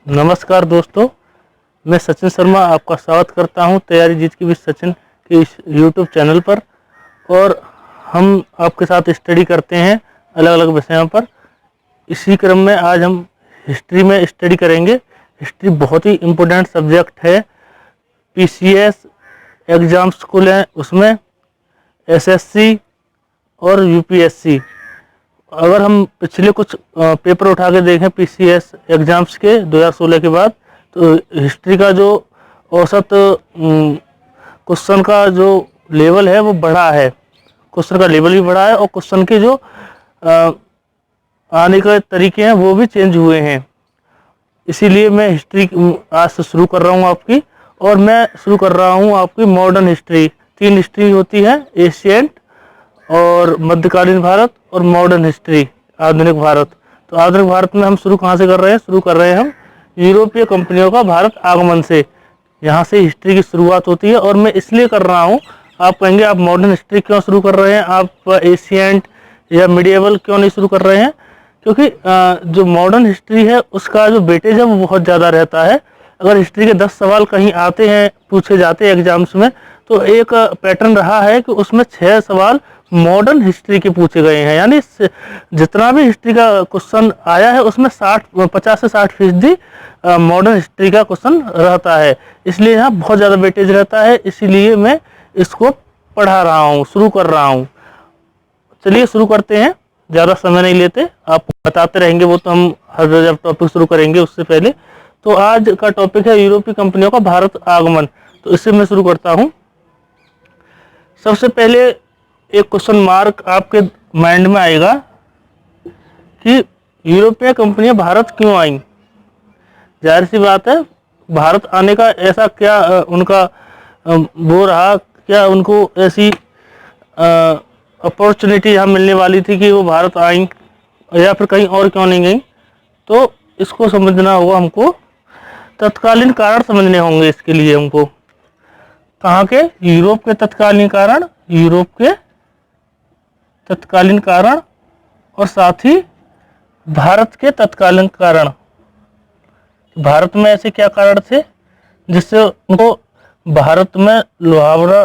नमस्कार दोस्तों, मैं सचिन शर्मा आपका स्वागत करता हूं तैयारी जीत की भी सचिन के इस यूट्यूब चैनल पर। और हम आपके साथ स्टडी करते हैं अलग अलग विषयों पर। इसी क्रम में आज हम हिस्ट्री में स्टडी करेंगे। हिस्ट्री बहुत ही इम्पोर्टेंट सब्जेक्ट है। पीसीएस एग्ज़ाम्स को लें, उसमें एसएससी और यूपीएससी। अगर हम पिछले कुछ पेपर उठा के देखें पीसीएस एग्ज़ाम्स के 2016 के बाद, तो हिस्ट्री का जो औसत क्वेश्चन का जो लेवल है वो बढ़ा है। क्वेश्चन का लेवल भी बढ़ा है और क्वेश्चन के जो आने के तरीके हैं वो भी चेंज हुए हैं। इसीलिए मैं हिस्ट्री आज से शुरू कर रहा हूँ आपकी। और मैं शुरू कर रहा हूँ आपकी मॉडर्न हिस्ट्री। 3 हिस्ट्री होती है, एशियंट और मध्यकालीन भारत और मॉडर्न हिस्ट्री, आधुनिक भारत। तो आधुनिक भारत में हम शुरू कहाँ से कर रहे हैं? शुरू कर रहे हैं हम यूरोपीय कंपनियों का भारत आगमन से। यहाँ से हिस्ट्री की शुरुआत होती है। और मैं इसलिए कर रहा हूँ, आप कहेंगे आप मॉडर्न हिस्ट्री क्यों शुरू कर रहे हैं, आप एशियंट या मिडिएवल क्यों नहीं शुरू कर रहे हैं? क्योंकि जो मॉडर्न हिस्ट्री है उसका जो वेटेज है वो बहुत ज़्यादा रहता है। अगर हिस्ट्री के 10 सवाल कहीं आते हैं, पूछे जाते हैं एग्जाम्स में, तो एक पैटर्न रहा है कि उसमें 6 सवाल मॉडर्न हिस्ट्री के पूछे गए हैं। यानी जितना भी हिस्ट्री का क्वेश्चन आया है उसमें 50 से 60% मॉडर्न हिस्ट्री का क्वेश्चन रहता है। इसलिए यहाँ बहुत ज़्यादा वेटेज रहता है। इसीलिए मैं इसको पढ़ा रहा हूँ, शुरू कर रहा हूँ। चलिए शुरू करते हैं, ज़्यादा समय नहीं लेते। आप बताते रहेंगे, वो तो हम हर जब टॉपिक शुरू करेंगे उससे पहले। तो आज का टॉपिक है यूरोपीय कंपनियों का भारत आगमन। तो इससे मैं शुरू करता हूँ। सबसे पहले एक क्वेश्चन मार्क आपके माइंड में आएगा कि यूरोपीय कंपनियां भारत क्यों आई। जाहिर सी बात है, भारत आने का ऐसा क्या उनका वो रहा, क्या उनको ऐसी अपॉर्चुनिटी यहाँ मिलने वाली थी कि वो भारत आई, या फिर कहीं और क्यों नहीं गई? तो इसको समझना होगा हमको। तत्कालीन कारण समझने होंगे इसके लिए हमको। कहाँ के? यूरोप के तत्कालीन कारण, यूरोप के तत्कालीन कारण, और साथ ही भारत के तत्कालीन कारण। भारत में ऐसे क्या कारण थे जिससे उनको भारत में लुभावना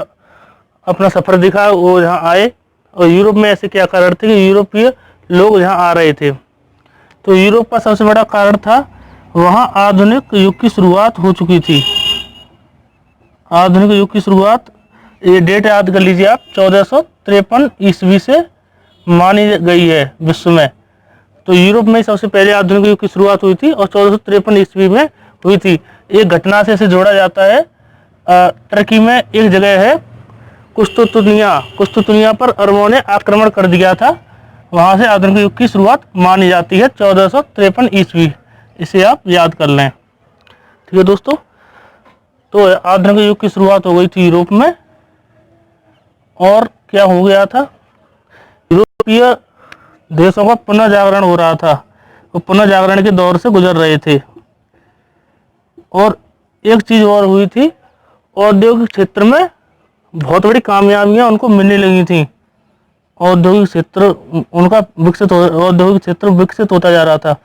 अपना सफर दिखा, वो यहाँ आए? और यूरोप में ऐसे क्या कारण थे कि यूरोपीय लोग यहाँ आ रहे थे? तो यूरोप का सबसे बड़ा कारण था, वहाँ आधुनिक युग की शुरुआत हो चुकी थी। आधुनिक युग की शुरुआत, ये डेट याद कर लीजिए आप, 1453 ईस्वी से मानी गई है विश्व में। तो यूरोप में सबसे पहले आधुनिक युग की शुरुआत हुई थी और 1453 ईस्वी में हुई थी। एक घटना से इसे जोड़ा जाता है। टर्की में एक जगह है कुस्तुतुनिया पर अरबों ने आक्रमण कर दिया था। वहाँ से आधुनिक युग की शुरुआत मानी जाती है, 1453 ईस्वी। इसे आप याद कर लें। ठीक है दोस्तों, तो आधुनिक युग की शुरुआत हो गई थी यूरोप में। और क्या हो गया था? यूरोपीय देशों का पुनः जागरण हो रहा था। वो पुनः जागरण के दौर से गुजर रहे थे। और एक चीज़ और हुई थी, औद्योगिक क्षेत्र में बहुत बड़ी कामयाबियां उनको मिलने लगी थी। औद्योगिक क्षेत्र उनका औद्योगिक क्षेत्र विकसित होता जा रहा था।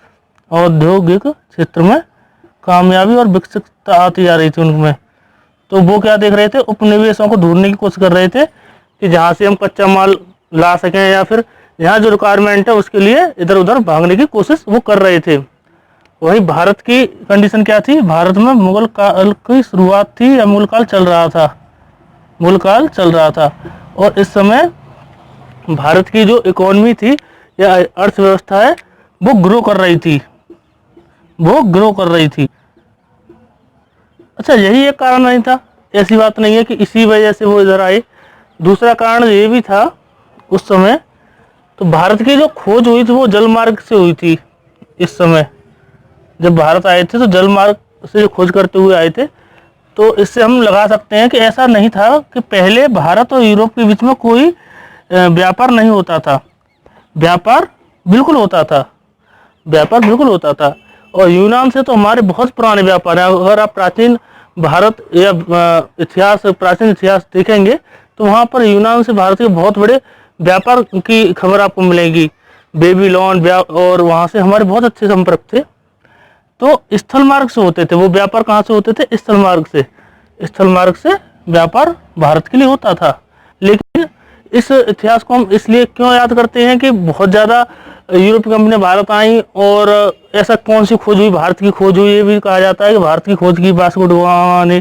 औद्योगिक क्षेत्र में कामयाबी और विकसितता आती जा रही थी उनमें। तो वो क्या देख रहे थे? उपनिवेशों को ढूंढने की कोशिश कर रहे थे कि जहाँ से हम कच्चा माल ला सकें, या फिर यहाँ जो रिक्वायरमेंट है उसके लिए इधर उधर भागने की कोशिश वो कर रहे थे। वही भारत की कंडीशन क्या थी? भारत में मुगल काल की शुरुआत थी, या मुगल काल चल रहा था। मुगल काल चल रहा था और इस समय भारत की जो इकोनॉमी थी या अर्थव्यवस्था है वो ग्रो कर रही थी, वो ग्रो कर रही थी। अच्छा, यही एक कारण नहीं था, ऐसी बात नहीं है कि इसी वजह से वो इधर आए। दूसरा कारण ये भी था, उस समय तो भारत की जो खोज हुई थी वो जल मार्ग से हुई थी। इस समय जब भारत आए थे तो जल मार्ग से जो खोज करते हुए आए थे। तो इससे हम लगा सकते हैं कि ऐसा नहीं था कि पहले भारत और यूरोप के बीच में कोई व्यापार नहीं होता था। व्यापार बिल्कुल होता था, व्यापार बिल्कुल होता था। और यूनान से तो हमारे बहुत पुराने व्यापार हैं। अगर आप प्राचीन भारत या प्राचीन इतिहास देखेंगे तो वहाँ पर यूनान से भारत के बहुत बड़े व्यापार की खबर आपको मिलेगी। बेबीलोन और वहाँ से हमारे बहुत अच्छे संपर्क थे। तो स्थल मार्ग से होते थे वो व्यापार। कहाँ से होते थे? स्थल मार्ग से। स्थल मार्ग से व्यापार भारत के लिए होता था। लेकिन इस इतिहास को हम इसलिए क्यों याद करते हैं कि बहुत ज़्यादा यूरोपीय कंपनी भारत आई और ऐसा कौन सी खोज हुई? भारत की खोज हुई। ये भी कहा जाता है कि भारत की खोज की वास्को डी गामा ने।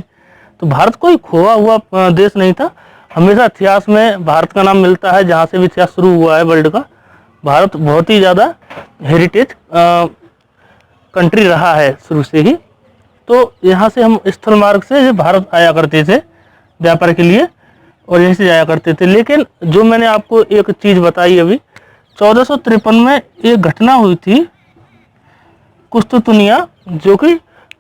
तो भारत कोई खोआ हुआ देश नहीं था। हमेशा इतिहास में भारत का नाम मिलता है, जहाँ से भी इतिहास शुरू हुआ है वर्ल्ड का। भारत बहुत ही ज़्यादा हेरिटेज कंट्री रहा है शुरू से ही। तो यहाँ से हम स्थल मार्ग से भारत आया करते थे व्यापार के लिए और यहीं से जाया करते थे। लेकिन जो मैंने आपको एक चीज़ बताई अभी, 1453 में एक घटना हुई थी कुस्तुतुनिया, जो कि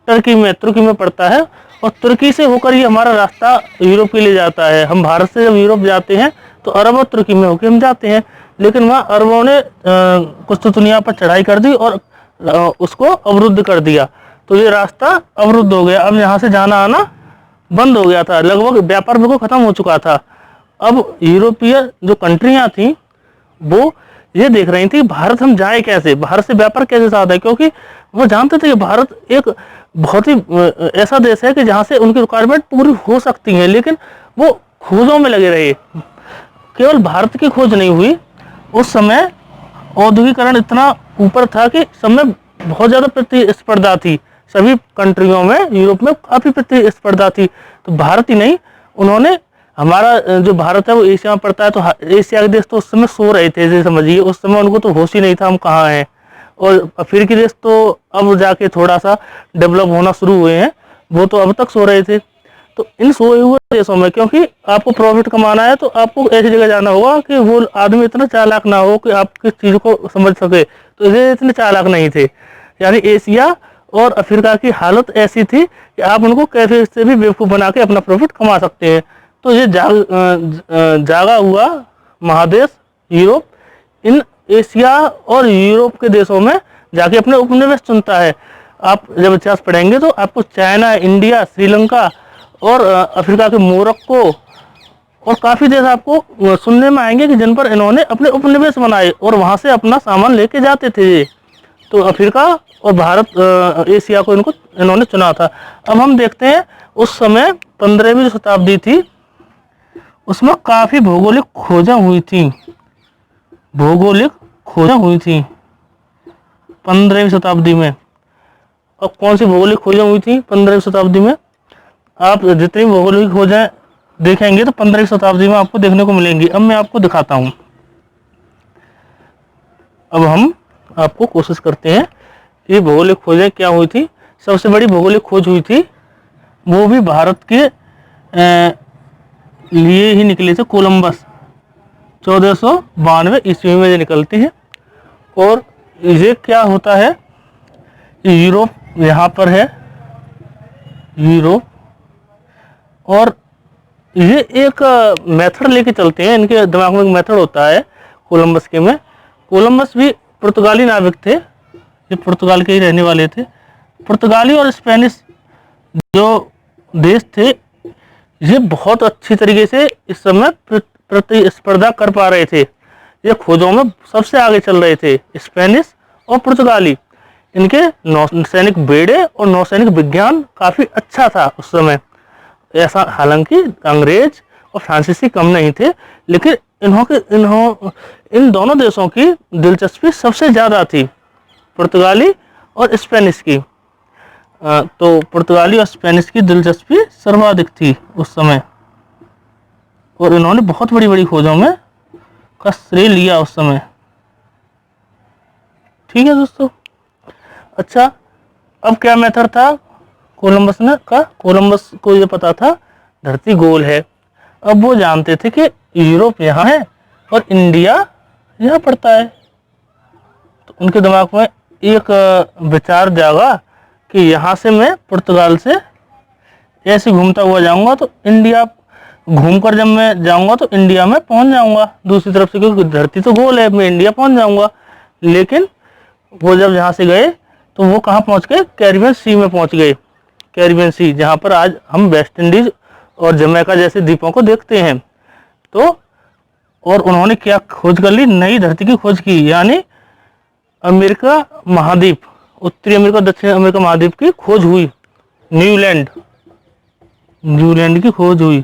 तुर्की में पड़ता है। और तुर्की से होकर ही हमारा रास्ता यूरोप के लिए जाता है। हम भारत से जब यूरोप जाते हैं तो अरब और तुर्की में होकर हम जाते हैं। लेकिन वहाँ अरबों ने कुस्तुतुनिया पर चढ़ाई कर दी और उसको अवरुद्ध कर दिया। तो ये रास्ता अवरुद्ध हो गया। अब यहाँ से जाना आना बंद हो गया था, लगभग व्यापार बिल्कुल खत्म हो चुका था। अब यूरोपीय जो कंट्रियां थी वो ये देख रही थी भारत हम जाए कैसे, भारत से व्यापार कैसे साधा है, क्योंकि वो जानते थे कि भारत एक बहुत ही ऐसा देश है कि जहाँ से उनकी रिक्वायरमेंट पूरी हो सकती है। लेकिन वो खोजों में लगे रहे। केवल भारत की खोज नहीं हुई, उस समय औद्योगिकरण इतना ऊपर था कि सब में बहुत ज़्यादा प्रतिस्पर्धा थी। सभी कंट्रियों में, यूरोप में काफ़ी प्रतिस्पर्धा थी। तो भारत ही नहीं, उन्होंने हमारा जो भारत है वो एशिया में पड़ता है, तो एशिया के देश तो उस समय सो रहे थे, जैसे समझिए। उस समय उनको तो होश ही नहीं था हम कहाँ हैं। और अफ्रीकी देश तो अब जाके थोड़ा सा डेवलप होना शुरू हुए हैं, वो तो अब तक सो रहे थे। तो इन सोए हुए देशों में, क्योंकि आपको प्रॉफिट कमाना है तो आपको ऐसी जगह जाना होगा कि वो आदमी इतना चालाक ना हो कि आपकी चीज़ को समझ सके। तो ये इतने चालाक नहीं थे। यानी एशिया और अफ्रीका की हालत ऐसी थी कि आप उनको कैसे से भी बेवकूफ़ बना के अपना प्रॉफिट कमा सकते हैं। तो ये जागा हुआ महादेश यूरोप इन एशिया और यूरोप के देशों में जाके अपने उपनिवेश चुनता है। आप जब इतिहास पढ़ेंगे तो आपको चाइना, इंडिया, श्रीलंका और अफ्रीका के मोरक्को और काफ़ी देश आपको सुनने में आएंगे कि जिन पर इन्होंने अपने उपनिवेश बनाए और वहाँ से अपना सामान लेके जाते थे। तो अफ्रीका और भारत, एशिया को इन्होंने चुना था। अब हम देखते हैं उस समय 15वीं शताब्दी थी, उसमें काफ़ी भौगोलिक खोजें हुई थी। भौगोलिक खोजें हुई थी 15वीं शताब्दी में। अब कौन सी भौगोलिक खोजें हुई थी 15वीं शताब्दी में? आप जितनी भौगोलिक खोजें देखेंगे तो 15वीं शताब्दी में आपको देखने को मिलेंगी। अब मैं आपको दिखाता हूँ। अब हम आपको कोशिश करते हैं कि भौगोलिक खोजें क्या हुई थी। सबसे बड़ी भौगोलिक खोज हुई थी, वो भी भारत के लिए ही निकले थे। कोलंबस 1492 ईस्वी में ये निकलती है। और ये क्या होता है, यूरोप यहाँ पर है, यूरोप। और ये एक मेथड लेके चलते हैं, इनके दिमाग में एक मेथड होता है कोलंबस के में। कोलंबस भी पुर्तगाली नाविक थे, ये पुर्तगाल के ही रहने वाले थे। पुर्तगाली और स्पेनिश जो देश थे ये बहुत अच्छी तरीके से इस समय प्रतिस्पर्धा कर पा रहे थे। ये खोजों में सबसे आगे चल रहे थे, स्पेनिश और पुर्तगाली। इनके नौसैनिक बेड़े और नौसैनिक विज्ञान काफ़ी अच्छा था उस समय। ऐसा हालांकि अंग्रेज और फ्रांसीसी कम नहीं थे, लेकिन इन दोनों देशों की दिलचस्पी सबसे ज़्यादा थी, पुर्तगाली और स्पेनिश की। तो पुर्तगाली और स्पेनिश की दिलचस्पी सर्वाधिक थी उस समय, और इन्होंने बहुत बड़ी बड़ी खोजों में का श्रेय लिया उस समय। ठीक है दोस्तों। अच्छा, अब क्या मेथड था कोलंबस को ये पता था धरती गोल है। अब वो जानते थे कि यूरोप यहाँ है और इंडिया यहाँ पड़ता है। तो उनके दिमाग में एक विचार जागा कि यहाँ से मैं पुर्तगाल से ऐसे घूमता हुआ जाऊंगा तो इंडिया, घूमकर जब मैं जाऊंगा तो इंडिया में पहुंच जाऊंगा दूसरी तरफ से, क्योंकि धरती तो गोल है, मैं इंडिया पहुंच जाऊंगा। लेकिन वो जब यहाँ से गए तो वो कहाँ पहुँच गए? कैरिबियन सी में पहुँच गए। कैरिबियन सी, जहाँ पर आज हम वेस्ट इंडीज और जमैका जैसे द्वीपों को देखते हैं। तो और उन्होंने क्या खोज कर ली? नई धरती की खोज की, यानी अमेरिका महाद्वीप उत्तरी अमेरिका दक्षिण अमेरिका महाद्वीप की खोज हुई। न्यूलैंड, न्यूलैंड की खोज हुई।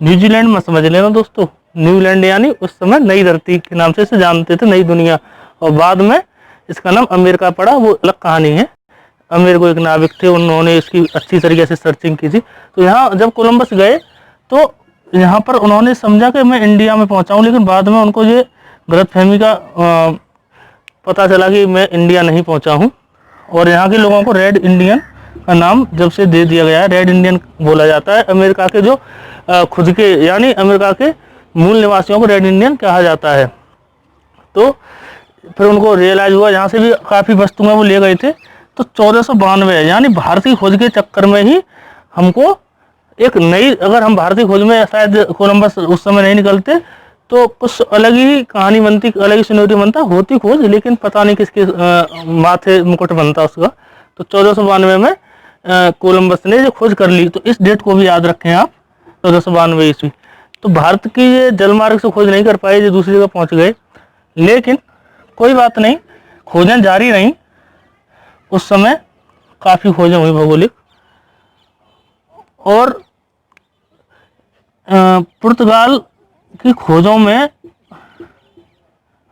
न्यूजीलैंड मत समझ लेना दोस्तों, न्यूलैंड यानी उस समय नई धरती के नाम से इसे जानते थे, नई दुनिया, और बाद में इसका नाम अमेरिका पड़ा, वो अलग कहानी है। अमेरिका एक नाविक थे, उन्होंने इसकी अच्छी तरीके से सर्चिंग की थी। तो यहाँ जब कोलंबस गए तो यहाँ पर उन्होंने समझा कि मैं इंडिया में पहुँचा हूँ, लेकिन बाद में उनको ये गलतफहमी का पता चला कि मैं इंडिया नहीं पहुँचा हूँ, और यहाँ के लोगों को रेड इंडियन का नाम जब से दे दिया गया है, रेड इंडियन बोला जाता है। अमेरिका के जो खुद के यानी अमेरिका के मूल निवासियों को रेड इंडियन कहा जाता है। तो फिर उनको रियलाइज हुआ, यहाँ से भी काफ़ी वस्तुएं वो ले गए थे। तो 1492 यानी भारतीय खोज के चक्कर में ही हमको एक नई, अगर हम भारतीय खोज में शायद कोलंबस उस समय नहीं निकलते तो कुछ अलग ही कहानी बनती, अलग ही सिनेरियो बनता, होती खोज, लेकिन पता नहीं किसके माथे मुकुट बनता उसका। तो 1492 में कोलंबस ने जो खोज कर ली। तो इस डेट को भी याद रखें आप, 1492 ईस्वी। तो भारत की ये जलमार्ग से खोज नहीं कर पाए, जो दूसरी जगह पहुंच गए, लेकिन कोई बात नहीं, खोजें जारी रहीं। उस समय काफ़ी खोजें हुई भौगोलिक, और पुर्तगाल की खोजों में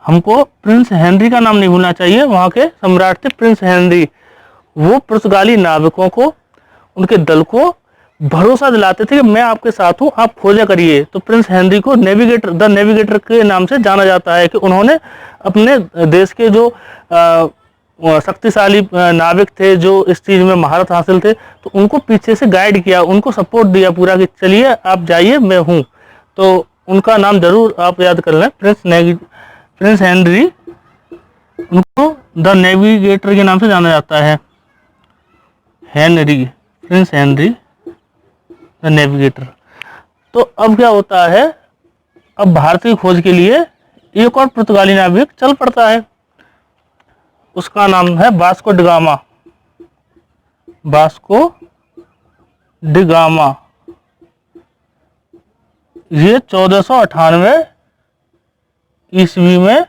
हमको प्रिंस हेनरी का नाम नहीं भूलना चाहिए। वहाँ के सम्राट थे प्रिंस हेनरी। वो पुर्तगाली नाविकों को, उनके दल को भरोसा दिलाते थे कि मैं आपके साथ हूँ, आप खोजें करिए। तो प्रिंस हेनरी को नेविगेटर, द नेविगेटर के नाम से जाना जाता है कि उन्होंने अपने देश के जो शक्तिशाली नाविक थे, जो इस चीज़ में महारत हासिल थे, तो उनको पीछे से गाइड किया, उनको सपोर्ट दिया पूरा कि चलिए आप जाइए, मैं हूँ। तो उनका नाम जरूर आप याद कर लें, प्रिंस हेनरी। उनको द नेविगेटर के नाम से जाना जाता है, Henry, Prince Henry the navigator. तो अब क्या होता है, अब भारतीय खोज के लिए एक और पुर्तगाली नाविक चल पड़ता है, उसका नाम है Vasco da Gama. Vasco da Gama. ये 1498 ईस्वी में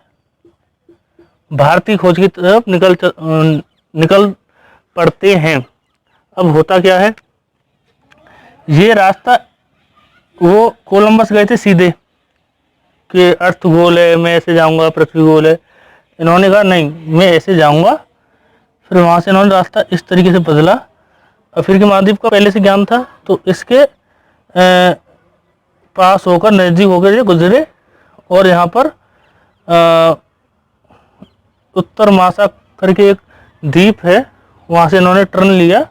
भारतीय खोज की तरफ निकल पड़ते हैं। अब होता क्या है, ये रास्ता, वो कोलंबस गए थे सीधे कि अर्थ गोल है, मैं ऐसे जाऊंगा, पृथ्वी गोल है। इन्होंने कहा नहीं, मैं ऐसे जाऊंगा। फिर वहाँ से इन्होंने रास्ता इस तरीके से बदला। अफ्रीकी महाद्वीप का पहले से ज्ञान था, तो इसके पास होकर, नज़दीक होकर ये गुजरे, और यहाँ पर उत्तर मासा करके एक द्वीप है, वहाँ से इन्होंने टर्न लिया।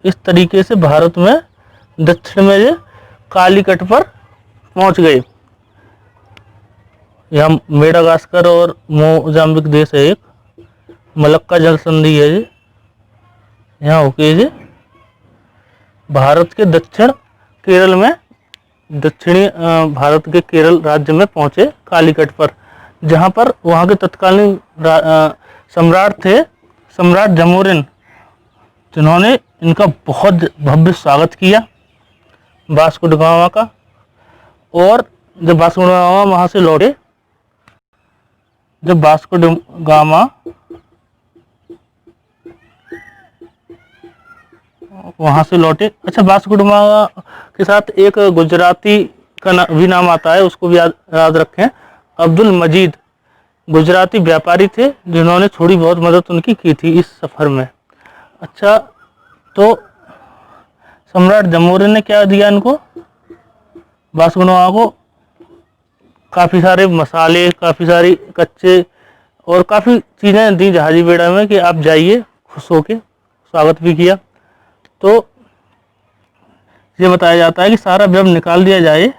इस तरीके से भारत में दक्षिण में ये कालीकट पर पहुँच गए। यहाँ मेडागास्कर और मोजाम्बिक देश है, एक मलक्का जल संधि है ये, यहाँ होके ये भारत के दक्षिण केरल में, दक्षिणी भारत के केरल राज्य में पहुँचे कालीकट पर, जहाँ पर वहाँ के तत्कालीन सम्राट थे, सम्राट जमोरिन, जिन्होंने इनका बहुत भव्य स्वागत किया वास्को ड गामा का। और जब वास्को ड गामा वहाँ से लौटे, जब वास्को ड गामा वहाँ से लौटे, अच्छा, वास्को ड गामा के साथ एक गुजराती का भी नाम आता है, उसको भी याद रखें, अब्दुल मजीद। गुजराती व्यापारी थे, जिन्होंने थोड़ी बहुत मदद उनकी की थी इस सफ़र में। अच्छा, तो सम्राट जमोरिन ने क्या दिया इनको, वास्को ड गामा को, काफ़ी सारे मसाले, काफ़ी सारी कच्चे और काफ़ी चीज़ें दी जहाजी बेड़ा में कि आप जाइए, खुश होके स्वागत भी किया। तो ये बताया जाता है कि सारा व्यय निकाल दिया जाए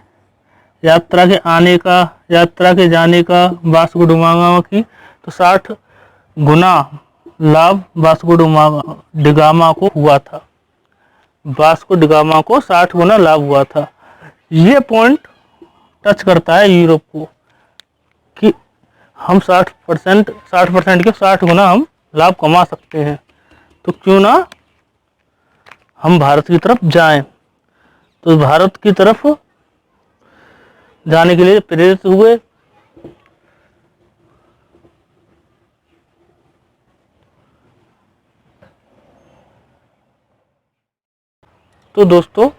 यात्रा के आने का, यात्रा के जाने का वास्को ड गामा की, तो 60 गुना लाभ वास्को ड गामा को हुआ था। वास्को ड गामा को 60 गुना लाभ हुआ था। ये पॉइंट टच करता है यूरोप को कि हम 60% के 60 गुना हम लाभ कमा सकते हैं, तो क्यों ना हम भारत की तरफ जाएं। तो भारत की तरफ जाने के लिए प्रेरित हुए। तो दोस्तों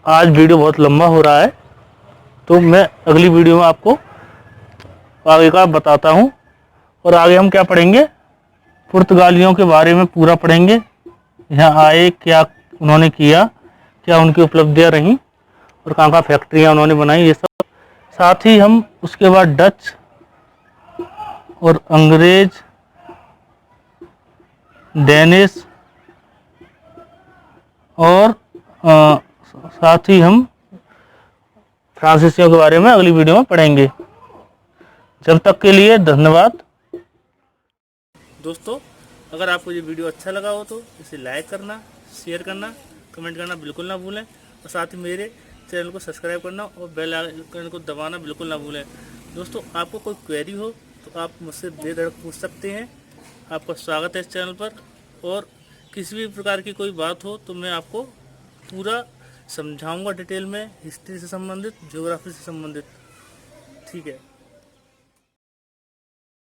आज वीडियो बहुत लंबा हो रहा है, तो मैं अगली वीडियो में आपको आगे का बताता हूँ। और आगे हम क्या पढ़ेंगे, पुर्तगालियों के बारे में पूरा पढ़ेंगे। यहाँ आए, क्या उन्होंने किया, क्या उनकी उपलब्धियाँ रहीं और कहाँ कहाँ फैक्ट्रियाँ उन्होंने बनाई, ये सब। साथ ही हम उसके बाद डच और अंग्रेज, डेनिश और साथ ही हम फ्रांसीसियों के बारे में अगली वीडियो में पढ़ेंगे। जब तक के लिए धन्यवाद। दोस्तों अगर आपको ये वीडियो अच्छा लगा हो तो इसे लाइक करना, शेयर करना, कमेंट करना बिल्कुल ना भूलें। और साथ ही मेरे चैनल को सब्सक्राइब करना और बेल आइकन को दबाना बिल्कुल ना भूलें। दोस्तों आपको कोई क्वेरी हो तो आप मुझसे बेधड़क पूछ सकते हैं। आपका स्वागत है इस चैनल पर। और किसी भी प्रकार की कोई बात हो तो मैं आपको पूरा समझाऊंगा डिटेल में, हिस्ट्री से संबंधित, ज्योग्राफी से संबंधित। ठीक है।